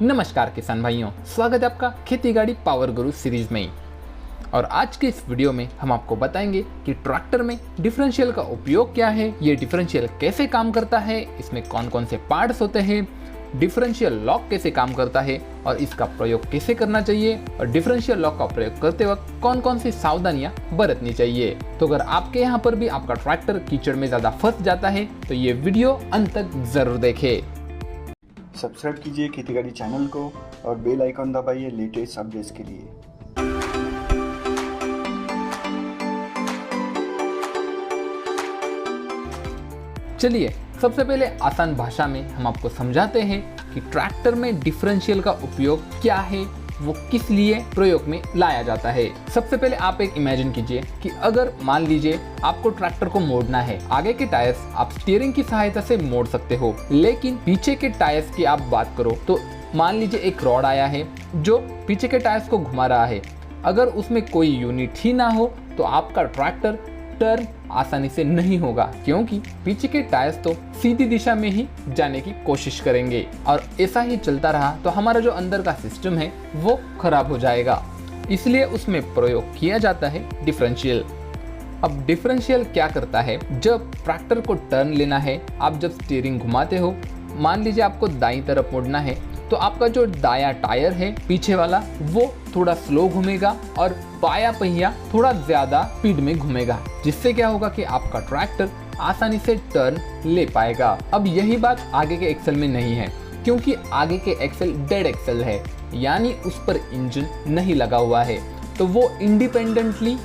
नमस्कार किसान भाइयों, स्वागत है आपका खेती गाड़ी पावर गुरु सीरीज में। और आज के इस वीडियो में हम आपको बताएंगे कि ट्रैक्टर में डिफरेंशियल का उपयोग क्या है, ये डिफरेंशियल कैसे काम करता है, इसमें कौन कौन से पार्ट्स होते हैं, डिफरेंशियल लॉक कैसे काम करता है और इसका प्रयोग कैसे करना चाहिए, और डिफरेंशियल लॉक का प्रयोग करते वक्त कौन कौन सी सावधानियां बरतनी चाहिए। तो अगर आपके यहाँ पर भी आपका ट्रैक्टर कीचड़ में ज़्यादा फंस जाता है तो ये वीडियो अंत तक जरूर देखें। सब्सक्राइब कीजिए खेती गाड़ी चैनल को और बेल आइकन दबाइए लेटेस्ट अपडेट्स के लिए। चलिए सबसे पहले आसान भाषा में हम आपको समझाते हैं कि ट्रैक्टर में डिफरेंशियल का उपयोग क्या है, वो किस लिए प्रयोग में लाया जाता है। सबसे पहले आप एक इमेजिन कीजिए कि अगर मान लीजिए आपको ट्रैक्टर को मोड़ना है, आगे के टायर्स आप स्टीयरिंग की सहायता से मोड़ सकते हो, लेकिन पीछे के टायर्स की आप बात करो तो मान लीजिए एक रॉड आया है जो पीछे के टायर्स को घुमा रहा है। अगर उसमें कोई यूनिट ही ना हो तो आपका ट्रैक्टर टर्न आसानी से नहीं होगा, क्योंकि पीछे के टायर्स तो सीधी दिशा में ही जाने की कोशिश करेंगे और ऐसा ही चलता रहा तो हमारा जो अंदर का सिस्टम है वो खराब हो जाएगा। इसलिए उसमें प्रयोग किया जाता है डिफरेंशियल। अब डिफरेंशियल क्या करता है, जब ट्रैक्टर को टर्न लेना है, आप जब स्टीयरिंग घुमाते हो, मान लीजिए आपको दाईं तरफ मुड़ना है तो आपका जो दायां टायर है पीछे वाला वो थोड़ा स्लो घूमेगा और बायां पहिया थोड़ा ज्यादा स्पीड में घूमेगा, जिससे क्या होगा कि आपका ट्रैक्टर आसानी से टर्न ले पाएगा। अब यही बात आगे के एक्सल में नहीं है, क्योंकि आगे के एक्सल डेड एक्सल है, यानी उस पर इंजन नहीं लगा हुआ है, तो वो इंडिपेंडेंटली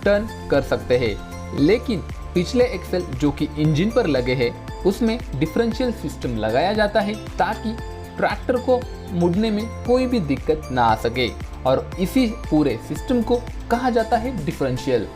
टर्न कर सकते हैं। लेकिन पिछले एक्सल जो कि इंजन पर लगे हैं उसमें डिफरेंशियल सिस्टम लगाया जाता है ताकि ट्रैक्टर को मुड़ने में कोई भी दिक्कत ना आ सके, और इसी पूरे सिस्टम को कहा जाता है डिफरेंशियल।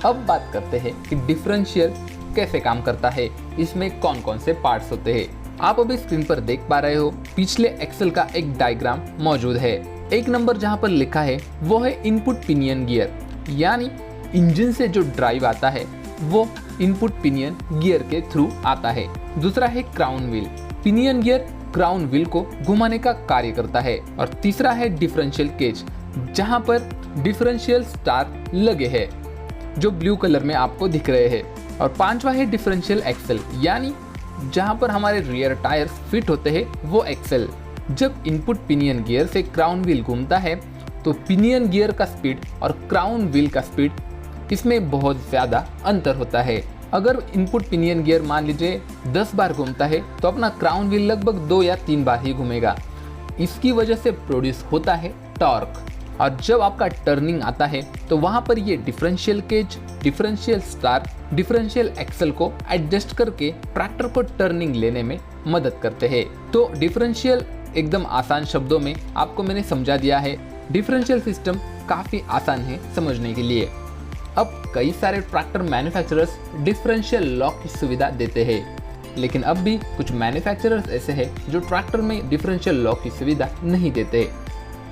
अब बात करते हैं कि डिफरेंशियल कैसे काम करता है, इसमें कौन कौन से पार्ट्स होते हैं। आप अभी स्क्रीन पर देख पा रहे हो पिछले एक्सल का एक डायग्राम मौजूद है। एक नंबर जहां पर लिखा है वो है इनपुट पिनियन गियर, यानी इंजन से जो ड्राइव आता है वो इनपुट पिनियन गियर के थ्रू आता है। दूसरा है crown wheel, pinion gear crown wheel को घुमाने का कार्य करता है। और तीसरा है डिफरेंशियल केज, जहां पर डिफरेंशियल स्टार लगे हैं जो ब्लू कलर में आपको दिख रहे हैं। और पांचवा है डिफरेंशियल एक्सल, यानी जहां पर हमारे रियर टायर्स फिट होते हैं वो एक्सल। जब इनपुट पिनियन गियर से क्राउन व्हील घूमता है तो पिनियन गियर का स्पीड और क्राउन व्हील का स्पीड इसमें बहुत ज्यादा अंतर होता है। अगर इनपुट पिनियन गियर मान लीजिए 10 बार घूमता है तो अपना क्राउन व्हील लगभग 2 या 3 बार ही घूमेगा। इसकी वजह से प्रोड्यूस होता है टॉर्क, और जब आपका टर्निंग आता है तो वहां पर ये differential cage, differential star, differential axle को एडजस्ट करके ट्रैक्टर को टर्निंग लेने में मदद करते हैं। तो डिफरेंशियल एकदम आसान शब्दों में आपको मैंने समझा दिया है। डिफरेंशियल सिस्टम काफी आसान है समझने के लिए। अब कई सारे ट्रैक्टर मैन्युफैक्चरर्स डिफरेंशियल लॉक की सुविधा देते हैं, लेकिन अब भी कुछ मैन्युफैक्चरर्स ऐसे हैं जो ट्रैक्टर में डिफरेंशियल लॉक की सुविधा नहीं देते।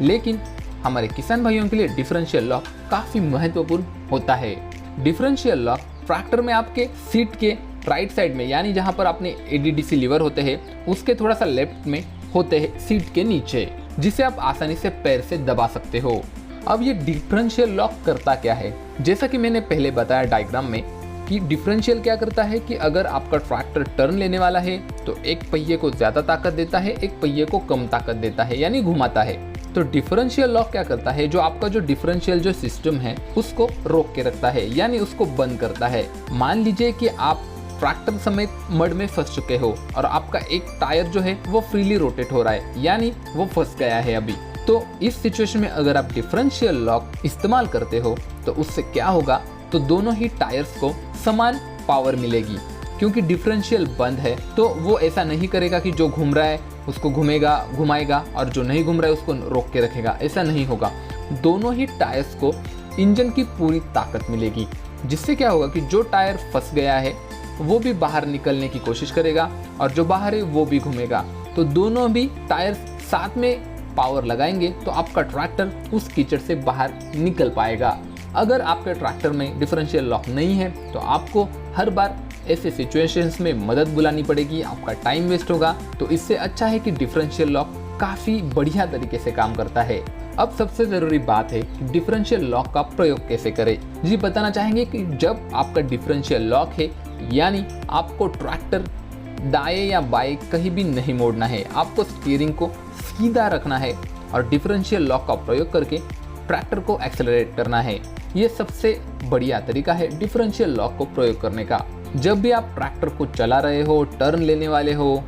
लेकिन हमारे किसान भाइयों के लिए डिफरेंशियल लॉक काफ़ी महत्वपूर्ण होता है। डिफरेंशियल लॉक ट्रैक्टर में आपके सीट के राइट साइड में, यानी जहां पर अपने एडीडीसी लीवर होते हैं उसके थोड़ा सा लेफ्ट में होते हैं सीट के नीचे, जिसे आप आसानी से पैर से दबा सकते हो। अब ये डिफरेंशियल लॉक करता क्या है, जैसा कि मैंने पहले बताया डायग्राम में कि डिफरेंशियल क्या करता है कि अगर आपका ट्रैक्टर टर्न लेने वाला है तो एक पहिए को ज़्यादा ताकत देता है, एक पहिए को कम ताकत देता है, यानी घुमाता है। तो डिफरेंशियल लॉक क्या करता है, जो आपका जो डिफरेंशियल जो सिस्टम है उसको रोक के रखता है, यानी उसको बंद करता है। मान लीजिए कि आप ट्रैक्टर समेत मड में फंस चुके हो और आपका एक टायर जो है वो फ्रीली रोटेट हो रहा है, यानी वो फंस गया है अभी। तो इस सिचुएशन में अगर आप डिफरेंशियल लॉक इस्तेमाल करते हो तो उससे क्या होगा, तो दोनों ही टायर्स को समान पावर मिलेगी, क्योंकि डिफरेंशियल बंद है तो वो ऐसा नहीं करेगा कि जो घूम रहा है उसको घुमाएगा और जो नहीं घूम रहा है उसको रोक के रखेगा, ऐसा नहीं होगा। दोनों ही टायर्स को इंजन की पूरी ताकत मिलेगी, जिससे क्या होगा कि जो टायर फंस गया है वो भी बाहर निकलने की कोशिश करेगा और जो बाहर है वो भी घूमेगा। तो दोनों भी टायर्स साथ में पावर लगाएंगे तो आपका ट्रैक्टर उस कीचड़ से बाहर निकल पाएगा। अगर आपके ट्रैक्टर में डिफरेंशियल लॉक नहीं है तो आपको हर बार ऐसे सिचुएशंस में मदद बुलानी पड़ेगी, आपका टाइम वेस्ट होगा। तो इससे अच्छा है कि डिफरेंशियल लॉक काफ़ी बढ़िया तरीके से काम करता है। अब सबसे ज़रूरी बात है कि डिफरेंशियल लॉक का प्रयोग कैसे करें। जी बताना चाहेंगे कि जब आपका डिफरेंशियल लॉक है, यानी आपको ट्रैक्टर दाएं या बाएं कहीं भी नहीं मोड़ना है, आपको स्टीयरिंग को सीधा रखना है और डिफरेंशियल लॉक का प्रयोग करके ट्रैक्टर को एक्सेलरेट करना है। ये सबसे बढ़िया तरीका है डिफरेंशियल लॉक को प्रयोग करने का। जब भी आप ट्रैक्टर को चला रहे हो, टर्न लेने वाले हो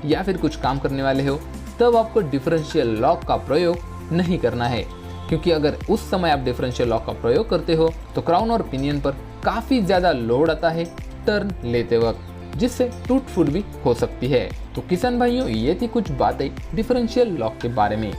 या फिर कुछ काम करने वाले हो, तब आपको डिफरेंशियल लॉक का प्रयोग नहीं करना है, क्योंकि अगर उस समय आप डिफरेंशियल लॉक का प्रयोग करते हो तो क्राउन और पिनियन पर काफ़ी ज़्यादा लोड आता है टर्न लेते वक्त, जिससे टूट फूट भी हो सकती है। तो किसान भाइयों, ये थी कुछ बातें डिफरेंशियल लॉक के बारे में।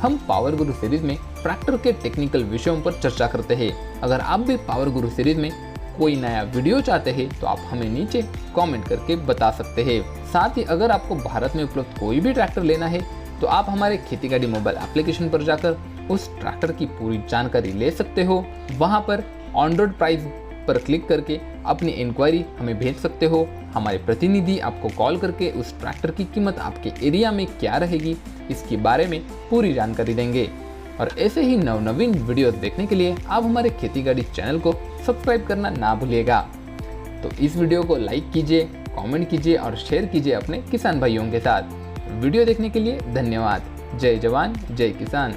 हम पावर गुरु सीरीज में ट्रैक्टर के टेक्निकल विषयों पर चर्चा करते हैं। अगर आप भी पावर गुरु सीरीज में कोई नया वीडियो चाहते हैं तो आप हमें नीचे कमेंट करके बता सकते हैं। साथ ही अगर आपको भारत में उपलब्ध कोई भी ट्रैक्टर लेना है तो आप हमारे खेती गाड़ी मोबाइल एप्लीकेशन पर जाकर उस ट्रैक्टर की पूरी जानकारी ले सकते हो। वहां पर ऑन रोड प्राइस पर क्लिक करके अपनी इंक्वायरी हमें भेज सकते हो। हमारे प्रतिनिधि आपको कॉल करके उस ट्रैक्टर की कीमत आपके एरिया में क्या रहेगी इसके बारे में पूरी जानकारी देंगे। और ऐसे ही नवनवीन वीडियोस देखने के लिए आप हमारे खेती गाड़ी चैनल को सब्सक्राइब करना ना भूलिएगा। तो इस वीडियो को लाइक कीजिए, कमेंट कीजिए और शेयर कीजिए अपने किसान भाइयों के साथ। वीडियो देखने के लिए धन्यवाद। जय जवान जय किसान।